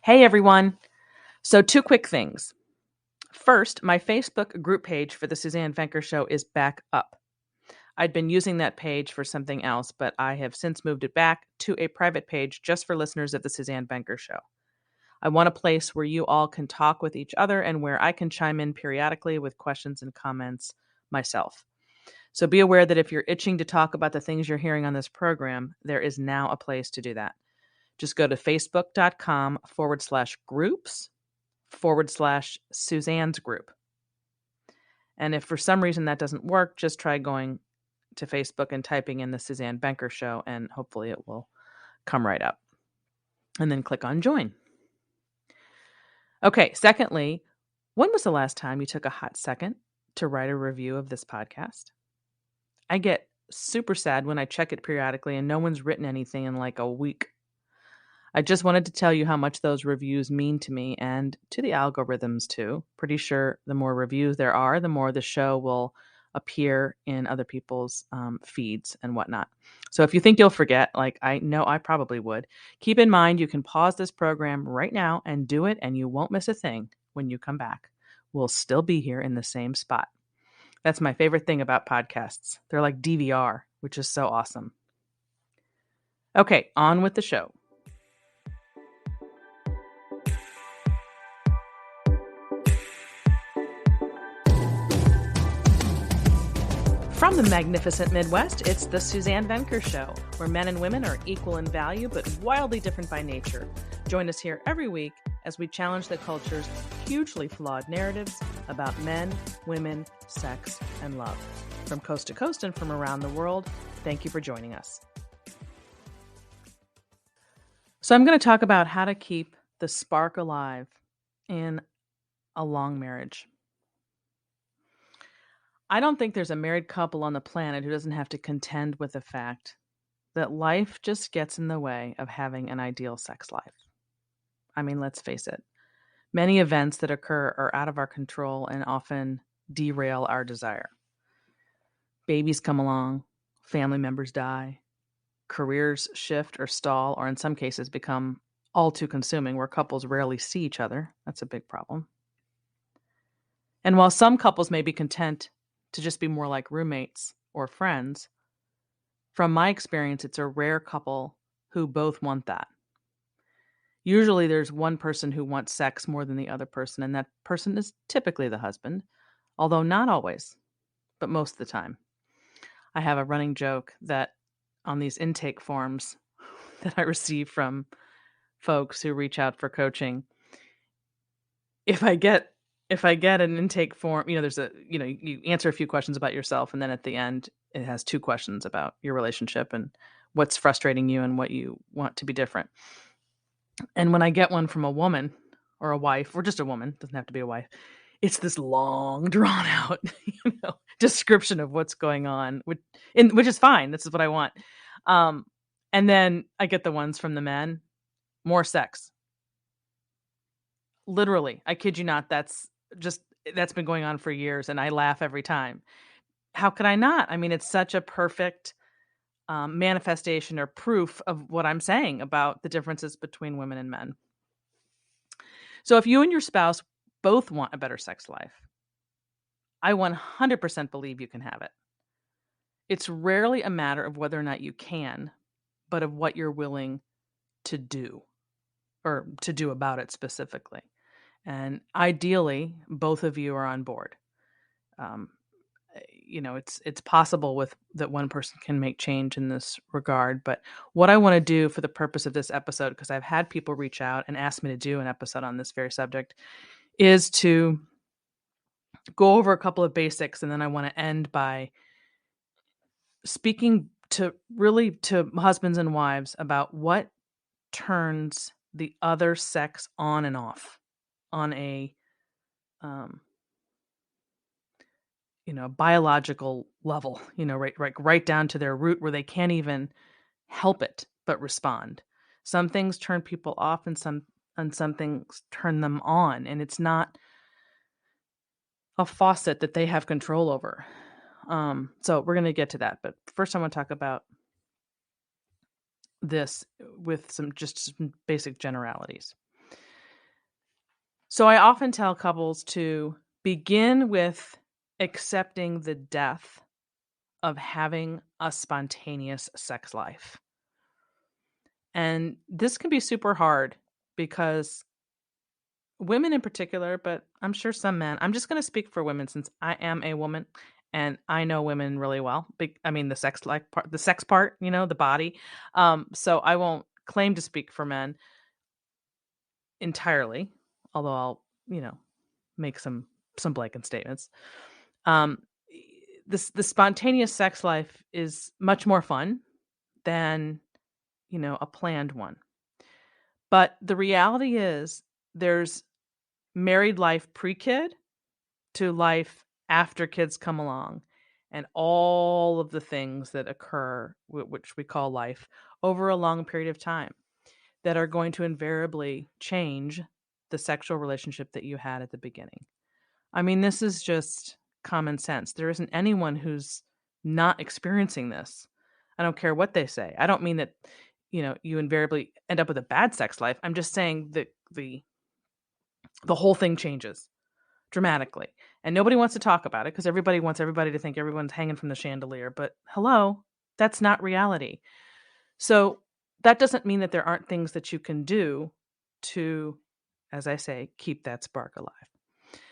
Hey everyone. So, two quick things. First, my Facebook group page for the Suzanne Venker Show is back up. I'd been using that page for something else, but I have since moved it back to a private page just for listeners of the Suzanne Venker Show. I want a place where you all can talk with each other and where I can chime in periodically with questions and comments myself. So be aware that if you're itching to talk about the things you're hearing on this program, there is now a place to do that. Just go to facebook.com/groups/Suzanne's group. And if for some reason that doesn't work, just try going to Facebook and typing in the Suzanne Venker Show, and hopefully it will come right up. And then click on join. Okay, secondly, when was the last time you took a hot second to write a review of this podcast? I get super sad when I check it periodically and no one's written anything in like a week. I just wanted to tell you how much those reviews mean to me and to the algorithms too. Pretty sure the more reviews there are, the more the show will appear in other people's feeds and whatnot. So if you think you'll forget, like I know I probably would, keep in mind you can pause this program right now and do it, and you won't miss a thing when you come back. We'll still be here in the same spot. That's my favorite thing about podcasts. They're like DVR, which is so awesome. Okay, on with the show. From the magnificent Midwest, it's the Suzanne Venker Show, where men and women are equal in value but wildly different by nature. Join us here every week as we challenge the culture's hugely flawed narratives about men, women, sex, and love. From coast to coast and from around the world, thank you for joining us. So I'm going to talk about how to keep the spark alive in a long marriage. I don't think there's a married couple on the planet who doesn't have to contend with the fact that life just gets in the way of having an ideal sex life. I mean, let's face it. Many events that occur are out of our control and often derail our desire. Babies come along, family members die, careers shift or stall, or in some cases become all too consuming where couples rarely see each other. That's a big problem. And while some couples may be content to just be more like roommates or friends, from my experience, it's a rare couple who both want that. Usually there's one person who wants sex more than the other person, and that person is typically the husband, although not always, but most of the time. I have a running joke that on these intake forms that I receive from folks who reach out for coaching, if I get an intake form, there's you answer a few questions about yourself, and then at the end, it has two questions about your relationship and what's frustrating you and what you want to be different. And when I get one from a woman or a wife, or just a woman, doesn't have to be a wife, it's this long, drawn out, description of what's going on, which is fine. This is what I want. And then I get the ones from the men, more sex. Literally, I kid you not, that's been going on for years, and I laugh every time. How could I not? I mean, it's such a perfect manifestation or proof of what I'm saying about the differences between women and men. So if you and your spouse both want a better sex life, I 100% believe you can have it. It's rarely a matter of whether or not you can, but of what you're willing to do, or to do about it specifically. And ideally, both of you are on board. It's possible that one person can make change in this regard. But what I want to do for the purpose of this episode, because I've had people reach out and ask me to do an episode on this very subject, is to go over a couple of basics. And then I want to end by speaking to husbands and wives about what turns the other sex on and off on a biological level, right down to their root where they can't even help it but respond. Some things turn people off and some things turn them on, and it's not a faucet that they have control over. So we're going to get to that, but first I want to talk about this with some basic generalities. So I often tell couples to begin with accepting the death of having a spontaneous sex life. And this can be super hard because women in particular, but I'm sure some men, I'm just going to speak for women since I am a woman and I know women really well. I mean, the sex life part, the sex part, the body. So I won't claim to speak for men entirely, although I'll, make some blanket statements. Um, the spontaneous sex life is much more fun than, a planned one. But the reality is there's married life pre-kid to life after kids come along and all of the things that occur, which we call life, over a long period of time that are going to invariably change the sexual relationship that you had at the beginning. I mean, this is just common sense. There isn't anyone who's not experiencing this. I don't care what they say. I don't mean that, you invariably end up with a bad sex life. I'm just saying that the whole thing changes dramatically. And nobody wants to talk about it because everybody wants everybody to think everyone's hanging from the chandelier. But hello, that's not reality. So that doesn't mean that there aren't things that you can do to, as I say, keep that spark alive.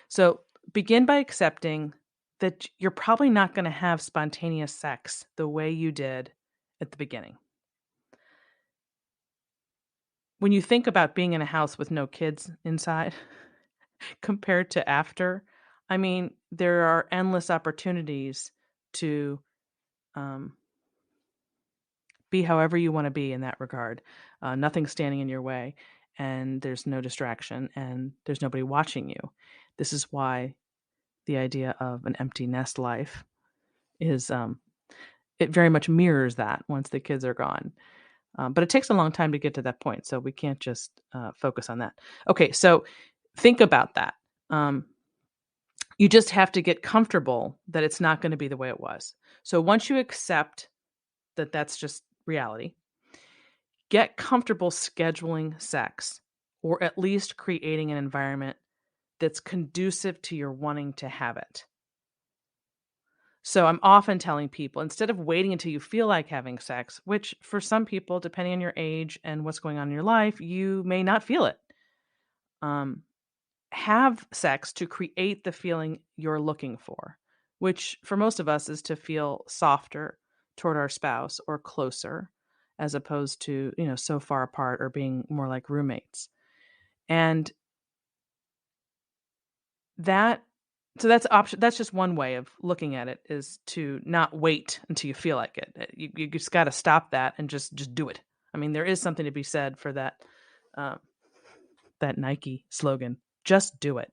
So begin by accepting that you're probably not going to have spontaneous sex the way you did at the beginning. When you think about being in a house with no kids inside compared to after, I mean, there are endless opportunities to um, be however you want to be in that regard. Nothing's standing in your way, and there's no distraction, and there's nobody watching you. This is why the idea of an empty nest life is it very much mirrors that once the kids are gone. But it takes a long time to get to that point, so we can't just focus on that. Okay, so think about that. You just have to get comfortable that it's not going to be the way it was. So once you accept that that's just reality, get comfortable scheduling sex or at least creating an environment that's conducive to your wanting to have it. So I'm often telling people, instead of waiting until you feel like having sex, which for some people, depending on your age and what's going on in your life, you may not feel it. Have sex to create the feeling you're looking for, which for most of us is to feel softer toward our spouse or closer, as opposed to, so far apart or being more like roommates. And that so that's option. That's just one way of looking at it, is to not wait until you feel like it. You just got to stop that and just do it. I mean, there is something to be said for uh, that Nike slogan. Just do it.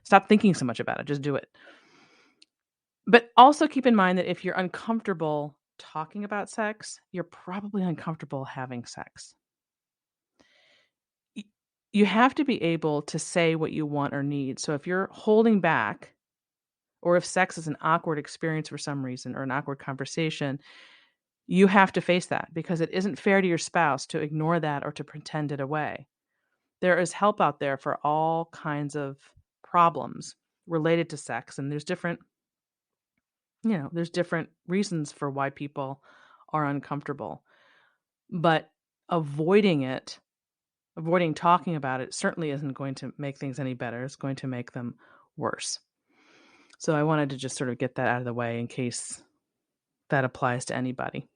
Stop thinking so much about it. Just do it. But also keep in mind that if you're uncomfortable talking about sex, you're probably uncomfortable having sex. You have to be able to say what you want or need. So if you're holding back, or if sex is an awkward experience for some reason or an awkward conversation, you have to face that because it isn't fair to your spouse to ignore that or to pretend it away. There is help out there for all kinds of problems related to sex, and there's different reasons for why people are uncomfortable. But avoiding talking about it certainly isn't going to make things any better. It's going to make them worse. So I wanted to just sort of get that out of the way in case that applies to anybody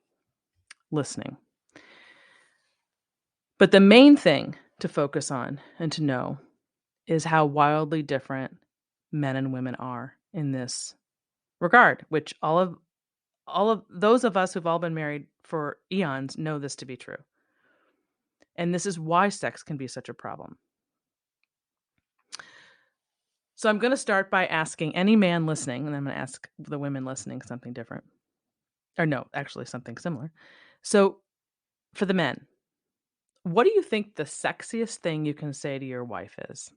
listening. But the main thing to focus on and to know is how wildly different men and women are in this regard, which all of those of us who've all been married for eons know this to be true. And this is why sex can be such a problem. So I'm going to start by asking any man listening, and I'm going to ask the women listening something different. Or no, actually something similar. So for the men, what do you think the sexiest thing you can say to your wife is?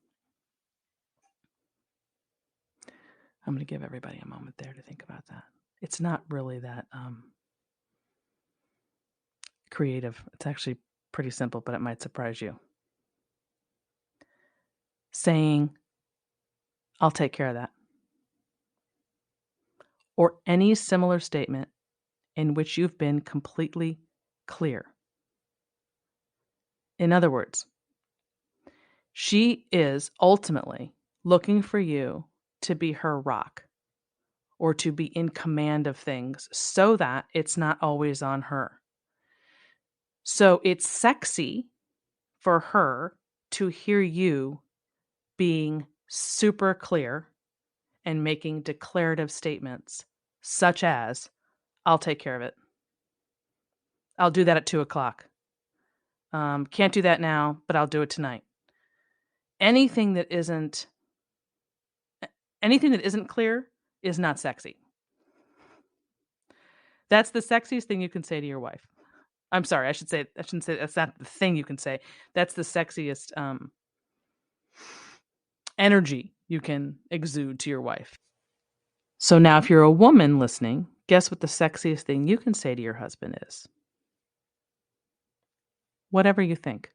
I'm going to give everybody a moment there to think about that. It's not really that creative. It's actually pretty simple, but it might surprise you. saying, I'll take care of that. Or any similar statement in which you've been completely clear. In other words, she is ultimately looking for you to be her rock or to be in command of things so that it's not always on her. So it's sexy for her to hear you being super clear and making declarative statements such as, I'll take care of it. I'll do that at 2:00. Can't do that now, but I'll do it tonight. Anything that isn't clear is not sexy. That's the sexiest thing you can say to your wife. I'm sorry, I shouldn't say that's not the thing you can say. That's the sexiest energy you can exude to your wife. So now if you're a woman listening, guess what the sexiest thing you can say to your husband is? Whatever you think.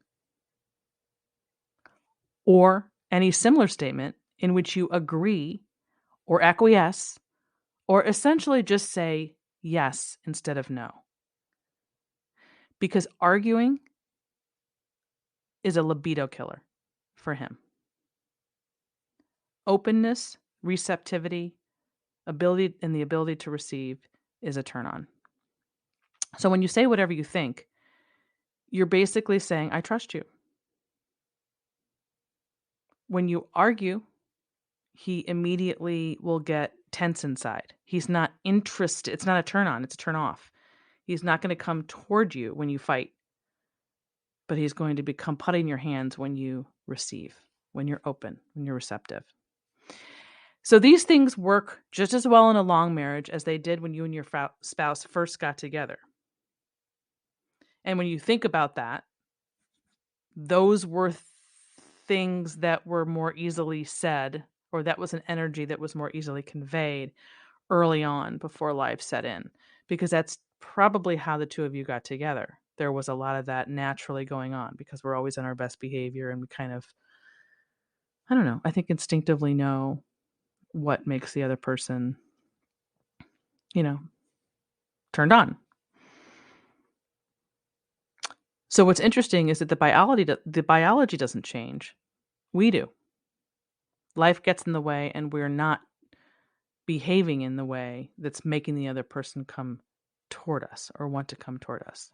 Or any similar statement in which you agree or acquiesce or essentially just say yes instead of no. Because arguing is a libido killer for him. Openness, receptivity, the ability to receive is a turn on. So when you say whatever you think, you're basically saying, I trust you. When you argue, he immediately will get tense inside. He's not interested. It's not a turn on, it's a turn off. He's not going to come toward you when you fight, but he's going to become putty in your hands when you receive, when you're open, when you're receptive. So these things work just as well in a long marriage as they did when you and your spouse first got together. And when you think about that, those were things that were more easily said, or that was an energy that was more easily conveyed early on before life set in, because that's probably how the two of you got together. There was a lot of that naturally going on because we're always on our best behavior and we kind of, I don't know, I think instinctively know what makes the other person, turned on. So what's interesting is that the biology doesn't change. We do. Life gets in the way and we're not behaving in the way that's making the other person come toward us or want to come toward us.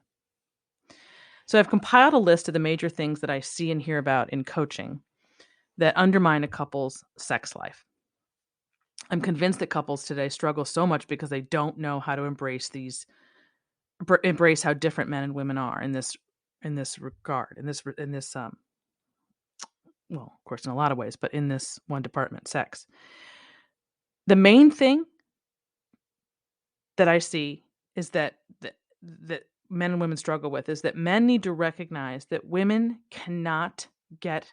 So I've compiled a list of the major things that I see and hear about in coaching that undermine a couple's sex life. I'm convinced that couples today struggle so much because they don't know how to embrace how different men and women are in this regard, well, of course, in a lot of ways, but in this one department, sex. The main thing that I see is that men and women struggle with is that men need to recognize that women cannot get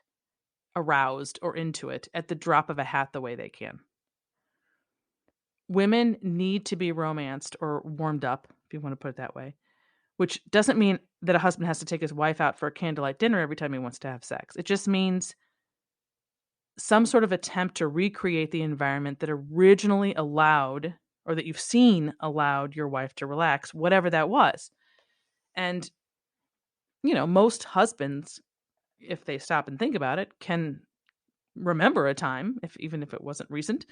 aroused or into it at the drop of a hat the way they can. Women need to be romanced or warmed up, if you want to put it that way, which doesn't mean that a husband has to take his wife out for a candlelight dinner every time he wants to have sex. It just means some sort of attempt to recreate the environment that originally allowed, or that you've seen allowed your wife to relax, whatever that was. And, most husbands, if they stop and think about it, can remember a time, even if it wasn't recent,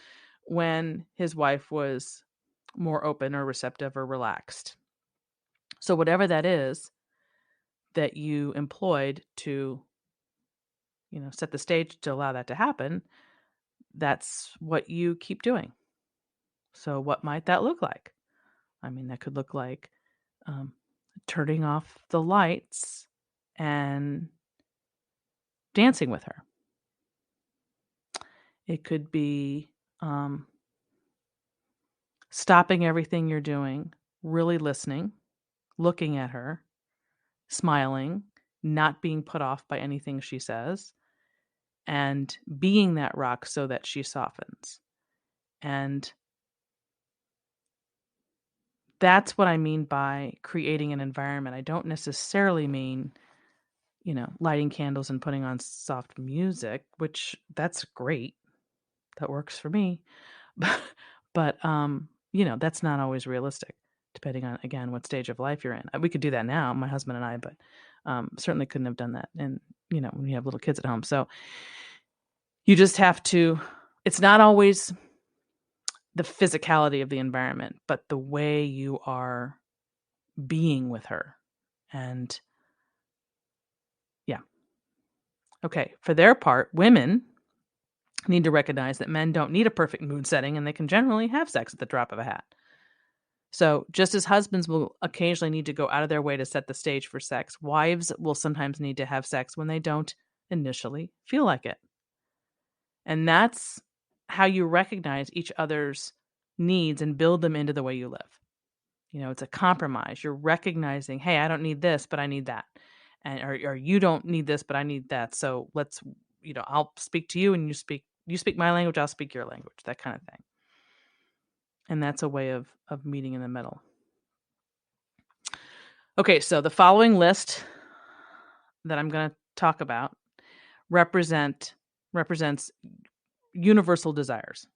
when his wife was more open or receptive or relaxed. So whatever that is that you employed to, set the stage to allow that to happen, that's what you keep doing. So what might that look like? I mean, that could look like turning off the lights and dancing with her. It could be stopping everything you're doing, really listening, looking at her, smiling, not being put off by anything she says, and being that rock so that she softens. And that's what I mean by creating an environment. I don't necessarily mean, lighting candles and putting on soft music, which that's great. That works for me. But, that's not always realistic depending on, again, what stage of life you're in. We could do that now, my husband and I, but, certainly couldn't have done that and, when you have little kids at home. So you just have to it's not always the physicality of the environment, but the way you are being with her. And yeah. Okay. For their part, women need to recognize that men don't need a perfect mood setting and they can generally have sex at the drop of a hat. So, just as husbands will occasionally need to go out of their way to set the stage for sex, wives will sometimes need to have sex when they don't initially feel like it. And that's how you recognize each other's needs and build them into the way you live. It's a compromise. You're recognizing, hey, I don't need this, but I need that. And or you don't need this, but I need that. So let's, I'll speak to you and you speak my language, I'll speak your language, that kind of thing. And that's a way of meeting in the middle. Okay, so the following list that I'm going to talk about represents universal desires,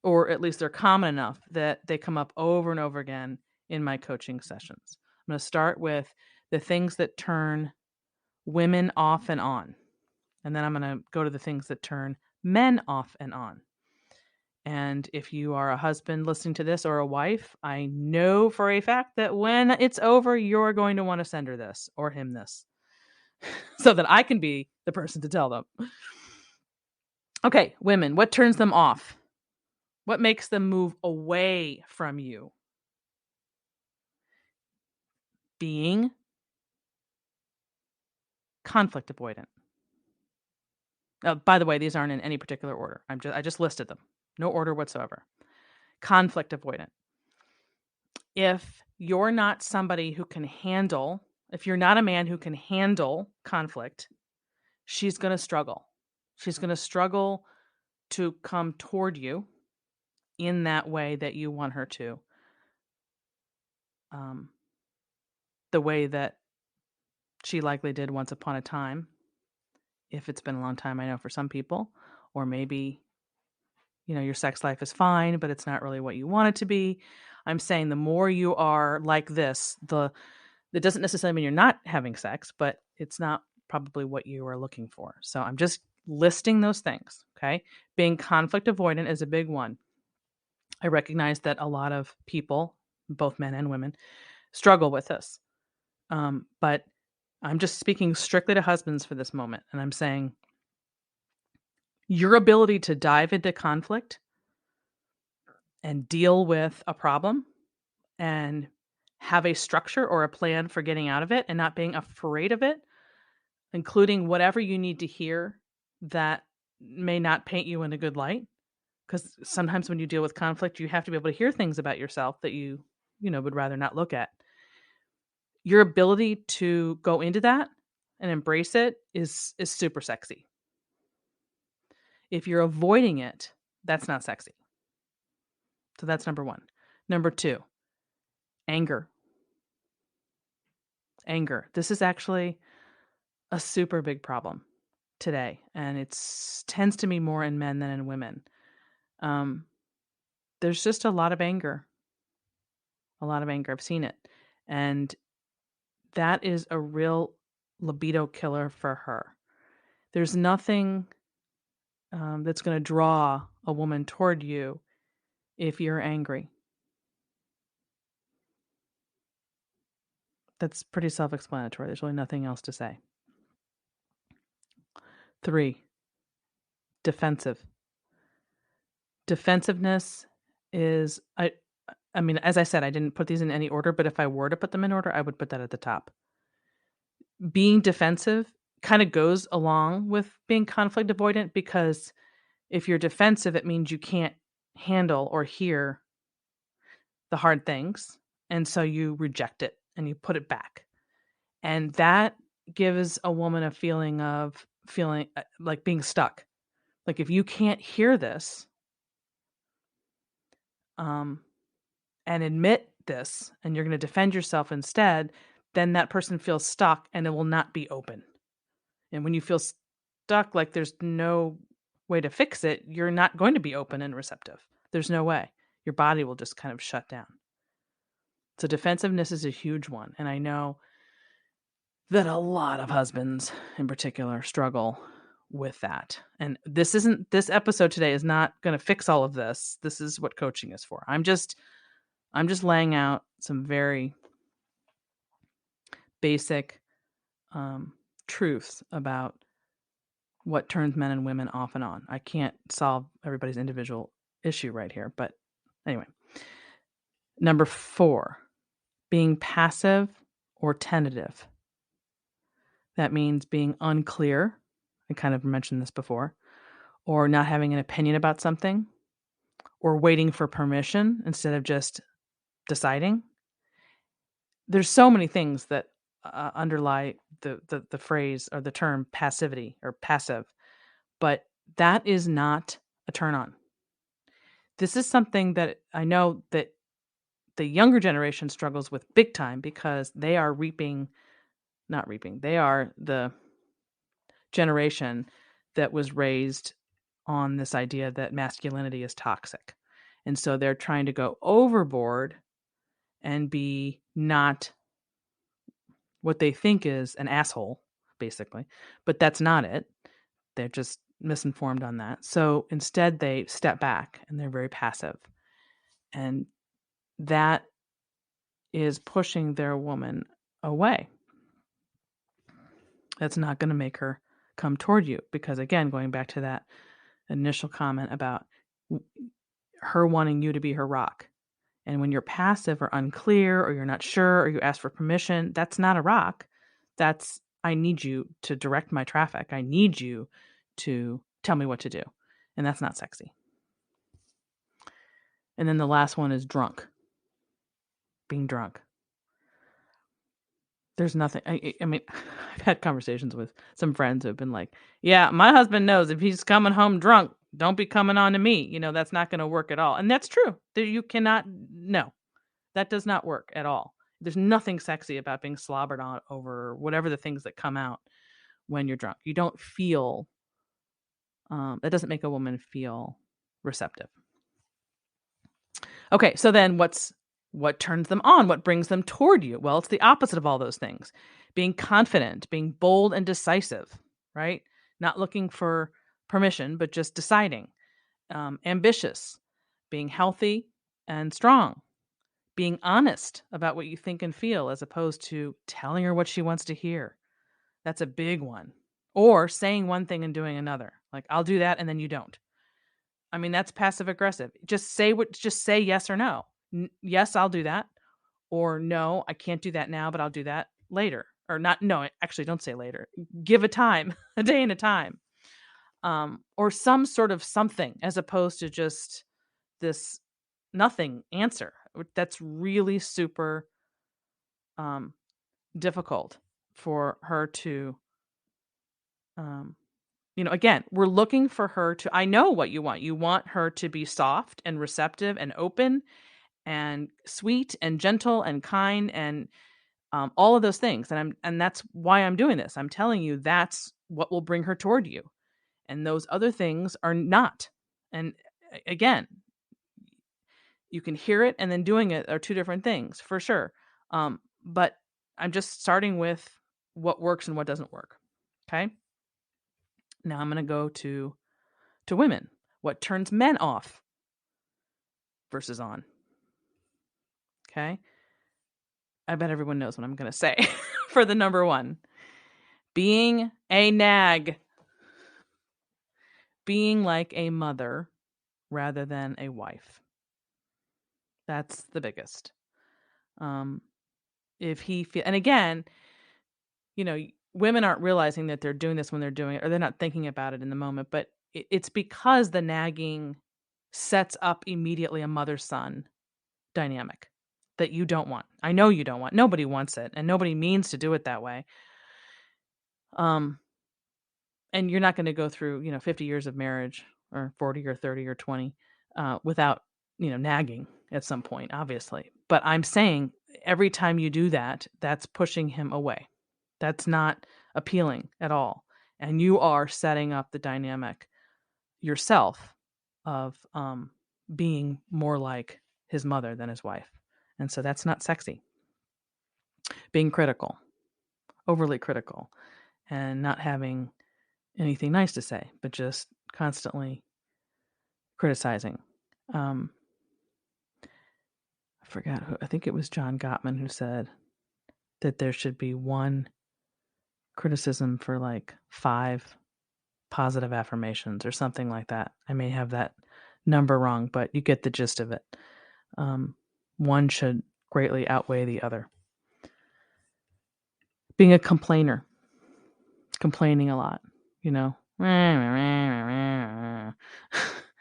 or at least they're common enough that they come up over and over again in my coaching sessions. I'm going to start with the things that turn women off and on, and then I'm going to go to the things that turn men off and on. And if you are a husband listening to this or a wife, I know for a fact that when it's over, you're going to want to send her this or him this so that I can be the person to tell them. Okay, women, what turns them off? What makes them move away from you? Being conflict avoidant. By the way, these aren't in any particular order. I just listed them. No order whatsoever. Conflict avoidant. If you're not somebody who can handle, if you're not a man who can handle conflict, she's going to struggle. She's going to struggle to come toward you in that way that you want her to. The way that she likely did once upon a time, if it's been a long time, I know for some people, or maybe, your sex life is fine, but it's not really what you want it to be. I'm saying the more you are like this, that doesn't necessarily mean you're not having sex, but it's not probably what you are looking for. So I'm just listing those things, okay? Being conflict avoidant is a big one. I recognize that a lot of people, both men and women, struggle with this. But I'm just speaking strictly to husbands for this moment. And I'm saying your ability to dive into conflict and deal with a problem and have a structure or a plan for getting out of it and not being afraid of it, including whatever you need to hear that may not paint you in a good light. Because sometimes when you deal with conflict, you have to be able to hear things about yourself that you would rather not look at. Your ability to go into that and embrace it is super sexy. If you're avoiding it, that's not sexy. So that's number one. Number two, anger. Anger. This is actually a super big problem today, and it tends to be more in men than in women. There's just a lot of anger. A lot of anger. I've seen it. And that is a real libido killer for her. There's nothing that's going to draw a woman toward you if you're angry. That's pretty self-explanatory. There's really nothing else to say. 3, defensive. Defensiveness is, I mean, as I said, I didn't put these in any order, but if I were to put them in order, I would put that at the top. Being defensive kind of goes along with being conflict avoidant, because if you're defensive, it means you can't handle or hear the hard things. And so you reject it and you put it back. And that gives a woman a feeling like being stuck. Like if you can't hear this, and admit this, and you're going to defend yourself instead, then that person feels stuck and it will not be open. And when you feel stuck, like there's no way to fix it, you're not going to be open and receptive. There's no way. Your body will just kind of shut down. So defensiveness is a huge one. And I know that a lot of husbands in particular struggle with that. And this episode today is not going to fix all of this. This is what coaching is for. I'm just laying out some very basic truths about what turns men and women off and on. I can't solve everybody's individual issue right here, but anyway. Number 4, being passive or tentative. That means being unclear. I kind of mentioned this before. Or not having an opinion about something. Or waiting for permission instead of just deciding. There's so many things that underlie the phrase or the term passivity or passive. But that is not a turn on. This is something that I know that the younger generation struggles with big time because they are they are the generation that was raised on this idea that masculinity is toxic. And so they're trying to go overboard and be not what they think is an asshole, basically. But that's not it. They're just misinformed on that. So instead they step back and they're very passive. And that is pushing their woman away. That's not going to make her come toward you because, again, going back to that initial comment about her wanting you to be her rock. And when you're passive or unclear or you're not sure or you ask for permission, that's not a rock. That's, I need you to direct my traffic. I need you to tell me what to do. And that's not sexy. And then the last one is drunk. Being drunk. There's nothing. I mean, I've had conversations with some friends who have been like, yeah, my husband knows if he's coming home drunk, don't be coming on to me. That's not going to work at all. And that's true. You cannot, no, that does not work at all. There's nothing sexy about being slobbered on over whatever the things that come out when you're drunk. You don't feel, that doesn't make a woman feel receptive. Okay, so then what turns them on? What brings them toward you? Well, it's the opposite of all those things. Being confident, being bold and decisive, right? Not looking for permission, but just deciding. Ambitious, being healthy and strong. Being honest about what you think and feel as opposed to telling her what she wants to hear. That's a big one. Or saying one thing and doing another. Like, I'll do that and then you don't. I mean, that's passive aggressive. Just say yes or no. Yes, I'll do that. Or no, I can't do that now, but I'll do that later. Or not, no, actually don't say later. Give a time, a day and a time. Or some sort of something as opposed to just this nothing answer. That's really super difficult for her to, again, we're looking for her to, I know what you want. You want her to be soft and receptive and open and sweet and gentle and kind and all of those things. And that's why I'm doing this. I'm telling you that's what will bring her toward you. And those other things are not. And again, you can hear it and then doing it are two different things for sure. But I'm just starting with what works and what doesn't work. Okay. Now I'm going to go to women. What turns men off versus on? Okay. I bet everyone knows what I'm going to say for the number 1. Being a nag. Being like a mother rather than a wife. That's the biggest. If he feel, and again, women aren't realizing that they're doing this when they're doing it, or they're not thinking about it in the moment, but it's because the nagging sets up immediately a mother-son dynamic that you don't want. I know you don't want. Nobody wants it, and nobody means to do it that way. And you're not going to go through, 50 years of marriage or 40 or 30 or 20 without, nagging at some point, obviously. But I'm saying every time you do that, that's pushing him away. That's not appealing at all. And you are setting up the dynamic yourself of being more like his mother than his wife. And so that's not sexy. Being critical, overly critical, and not having anything nice to say, but just constantly criticizing. I forgot who, I think it was John Gottman who said that there should be one criticism for like 5 positive affirmations or something like that. I may have that number wrong, but you get the gist of it. One should greatly outweigh the other. Being a complainer, complaining a lot,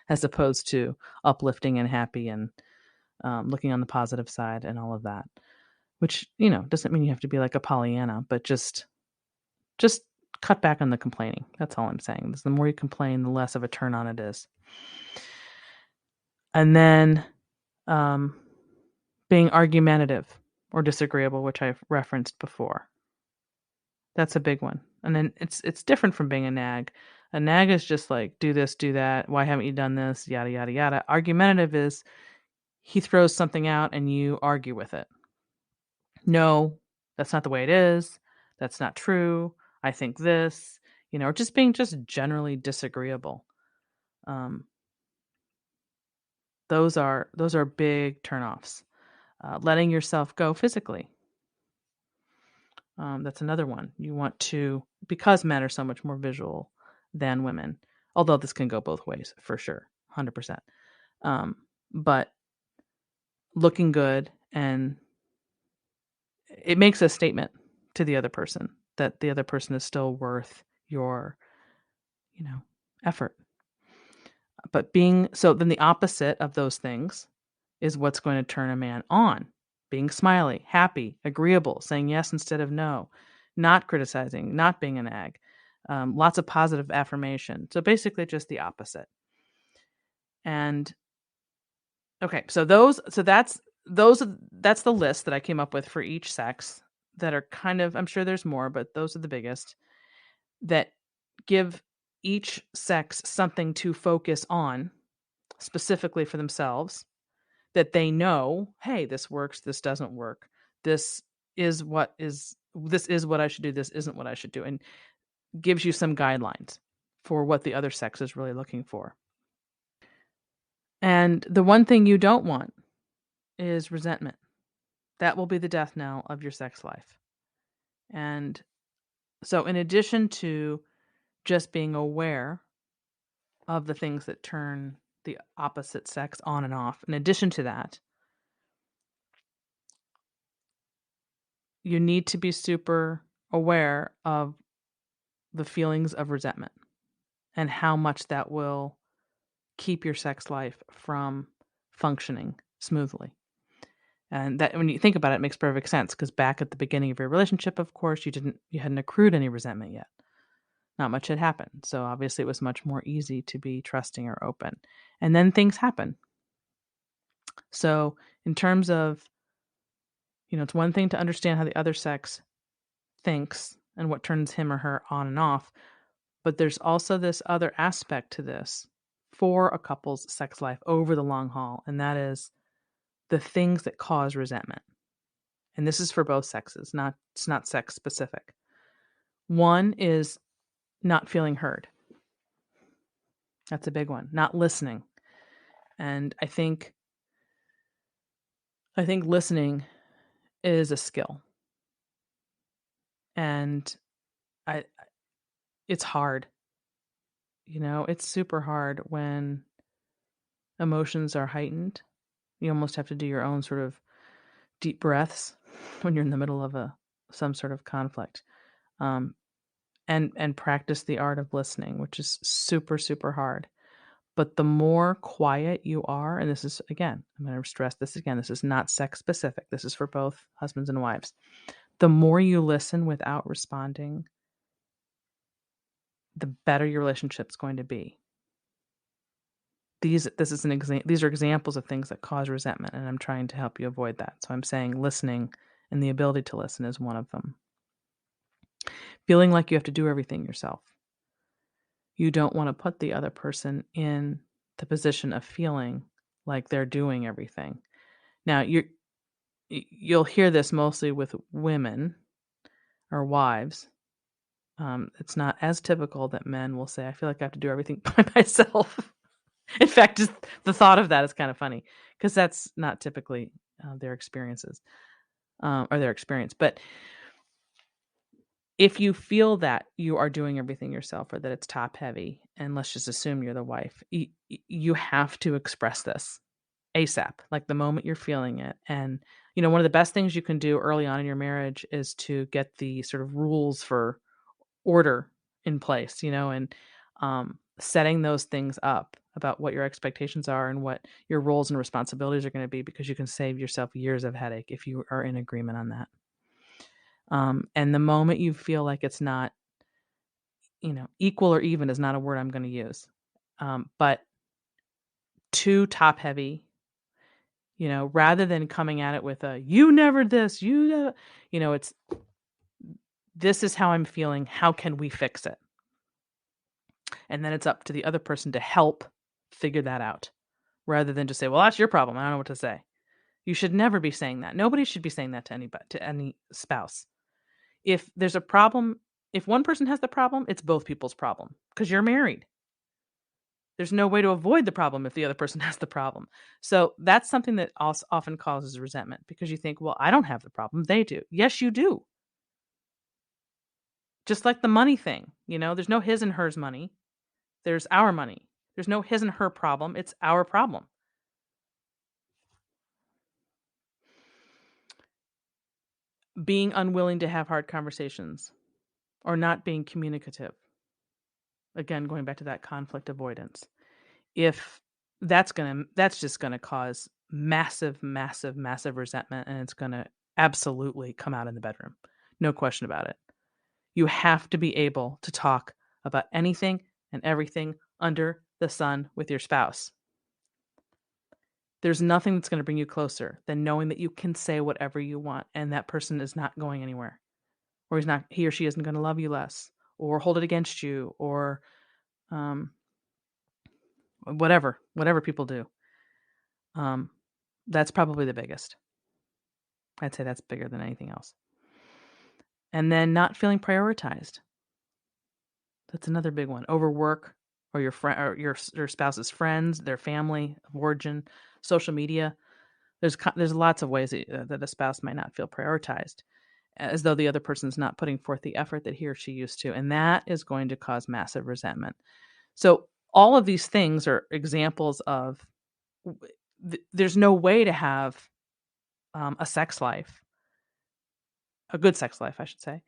as opposed to uplifting and happy and looking on the positive side and all of that, which, doesn't mean you have to be like a Pollyanna, but just cut back on the complaining. That's all I'm saying. The more you complain, the less of a turn on it is. And then being argumentative or disagreeable, which I've referenced before. That's a big one. And then it's different from being a nag. A nag is just like, do this, do that. Why haven't you done this? Yada, yada, yada. Argumentative is he throws something out and you argue with it. No, that's not the way it is. That's not true. I think this, or just being just generally disagreeable. Those are big turnoffs. Letting yourself go physically. That's another one. You want to, because men are so much more visual than women, although this can go both ways for sure, 100%. But looking good, and it makes a statement to the other person that the other person is still worth your, effort. But then the opposite of those things is what's going to turn a man on. Being smiley, happy, agreeable, saying yes instead of no, not criticizing, not being an nag, lots of positive affirmation. So basically just the opposite. And okay, that's the list that I came up with for each sex that are kind of, I'm sure there's more, but those are the biggest that give each sex something to focus on specifically for themselves, that they know, hey, this works, this doesn't work. This is what I should do, this isn't what I should do, and gives you some guidelines for what the other sex is really looking for. And the one thing you don't want is resentment. That will be the death knell of your sex life. And so in addition to just being aware of the things that turn the opposite sex on and off, in addition to that, you need to be super aware of the feelings of resentment and how much that will keep your sex life from functioning smoothly. And that, when you think about it, it makes perfect sense, because back at the beginning of your relationship, of course, you hadn't accrued any resentment yet. Not much had happened. So obviously it was much more easy to be trusting or open. And then things happen. So in terms of, it's one thing to understand how the other sex thinks and what turns him or her on and off, but there's also this other aspect to this for a couple's sex life over the long haul, and that is the things that cause resentment. And this is for both sexes, it's not sex specific. One is not feeling heard. That's a big one. Not listening. And I think listening is a skill. And it's hard. It's super hard when emotions are heightened. You almost have to do your own sort of deep breaths when you're in the middle of some sort of conflict. And practice the art of listening, which is super, super hard. But the more quiet you are, and this is, again, I'm going to stress this again, this is not sex specific. This is for both husbands and wives. The more you listen without responding, the better your relationship's going to be. These are examples of things that cause resentment, and I'm trying to help you avoid that. So I'm saying listening and the ability to listen is one of them. Feeling like you have to do everything yourself. You don't want to put the other person in the position of feeling like they're doing everything. Now, you'll hear this mostly with women or wives. It's not as typical that men will say, I feel like I have to do everything by myself. In fact, just the thought of that is kind of funny because that's not typically their experiences or their experience. But if you feel that you are doing everything yourself or that it's top heavy, and let's just assume you're the wife, you have to express this ASAP, like the moment you're feeling it. And, one of the best things you can do early on in your marriage is to get the sort of rules for order in place, and setting those things up about what your expectations are and what your roles and responsibilities are going to be, because you can save yourself years of headache if you are in agreement on that. And the moment you feel like it's not, equal or even is not a word I'm going to use, but too top heavy, rather than coming at it with a, you never this, it's, this is how I'm feeling. How can we fix it? And then it's up to the other person to help figure that out, rather than just say, well, that's your problem. I don't know what to say. You should never be saying that. Nobody should be saying that to anybody, to any spouse. If there's a problem, if one person has the problem, it's both people's problem because you're married. There's no way to avoid the problem if the other person has the problem. So that's something that also often causes resentment, because you think, well, I don't have the problem. They do. Yes, you do. Just like the money thing, there's no his and hers money. There's our money. There's no his and her problem. It's our problem. Being unwilling to have hard conversations or not being communicative. Again, going back to that conflict avoidance. If that's just going to cause massive, massive, massive resentment, and it's going to absolutely come out in the bedroom. No question about it. You have to be able to talk about anything and everything under the sun with your spouse. There's nothing that's going to bring you closer than knowing that you can say whatever you want and that person is not going anywhere, or he or she isn't going to love you less or hold it against you, or whatever people do. That's probably the biggest. I'd say that's bigger than anything else. And then not feeling prioritized. That's another big one. Overwork, or your friend, or your spouse's friends, their family of origin, social media. There's lots of ways that a spouse might not feel prioritized, as though the other person's not putting forth the effort that he or she used to, and that is going to cause massive resentment. So all of these things are examples of there's no way to have a sex life, a good sex life, I should say,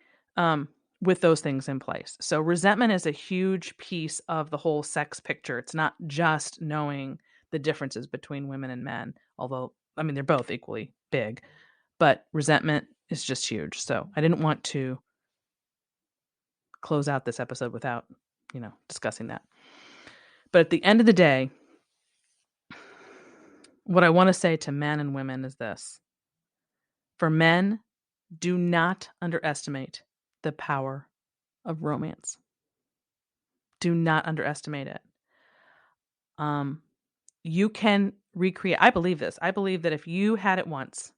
with those things in place. So resentment is a huge piece of the whole sex picture. It's not just knowing the differences between women and men, although, they're both equally big, but resentment is just huge. So I didn't want to close out this episode without, discussing that. But at the end of the day, what I want to say to men and women is this. For men, do not underestimate the power of romance. Do not underestimate it. You can recreate. I believe this. I believe that if you had it once,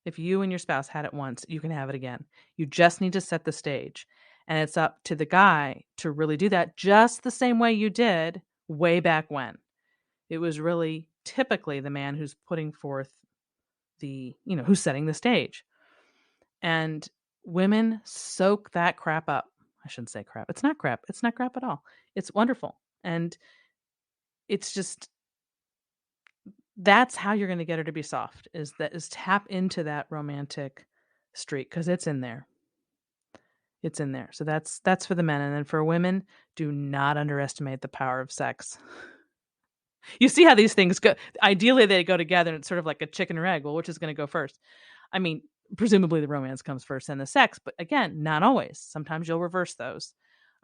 if you and your spouse had it once, you can have it again. You just need to set the stage. And it's up to the guy to really do that just the same way you did way back when. It was really typically the man who's putting forth who's setting the stage. And women soak that crap up. I shouldn't say crap. It's not crap. It's not crap at all. It's wonderful. And it's just, that's how you're going to get her to be soft, is tap into that romantic streak, because it's in there. It's in there. So that's for the men. And then for women, do not underestimate the power of sex. You see how these things go. Ideally, they go together, and it's sort of like a chicken or egg. Well, which is going to go first? Presumably the romance comes first and the sex, but again, not always. Sometimes you'll reverse those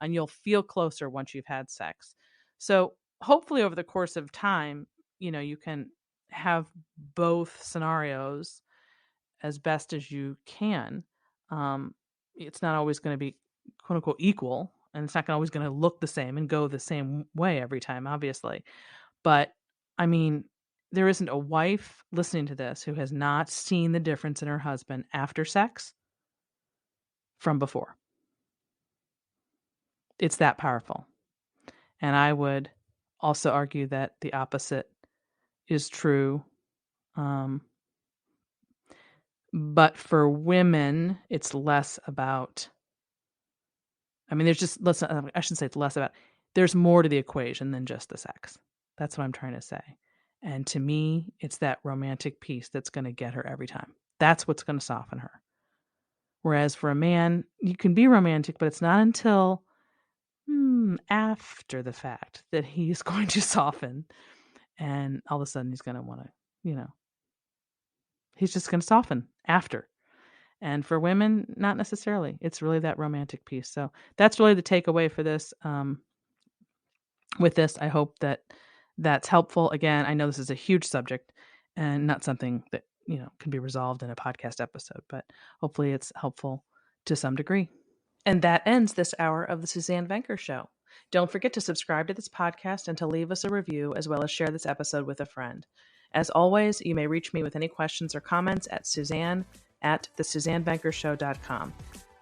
and you'll feel closer once you've had sex. So hopefully over the course of time, you can have both scenarios as best as you can. It's not always going to be quote unquote equal. And it's not always going to look the same and go the same way every time, obviously. But I mean, there isn't a wife listening to this who has not seen the difference in her husband after sex from before. It's that powerful. And I would also argue that the opposite is true. But for women, it's less about, I mean, there's just, I shouldn't say it's less about, there's more to the equation than just the sex. That's what I'm trying to say. And to me, it's that romantic piece that's going to get her every time. That's what's going to soften her. Whereas for a man, you can be romantic, but it's not until after the fact that he's going to soften. And all of a sudden he's going to want to, he's just going to soften after. And for women, not necessarily. It's really that romantic piece. So that's really the takeaway for this. With this, I hope that that's helpful. Again, I know this is a huge subject and not something that, can be resolved in a podcast episode, but hopefully it's helpful to some degree. And that ends this hour of the Suzanne Venker Show. Don't forget to subscribe to this podcast and to leave us a review, as well as share this episode with a friend. As always, you may reach me with any questions or comments at Suzanne@thesuzannevenkershow.com.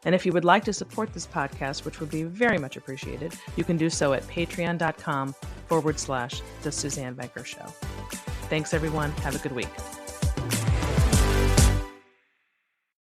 And if you would like to support this podcast, which would be very much appreciated, you can do so at patreon.com/The Suzanne Venker Show. Thanks, everyone. Have a good week.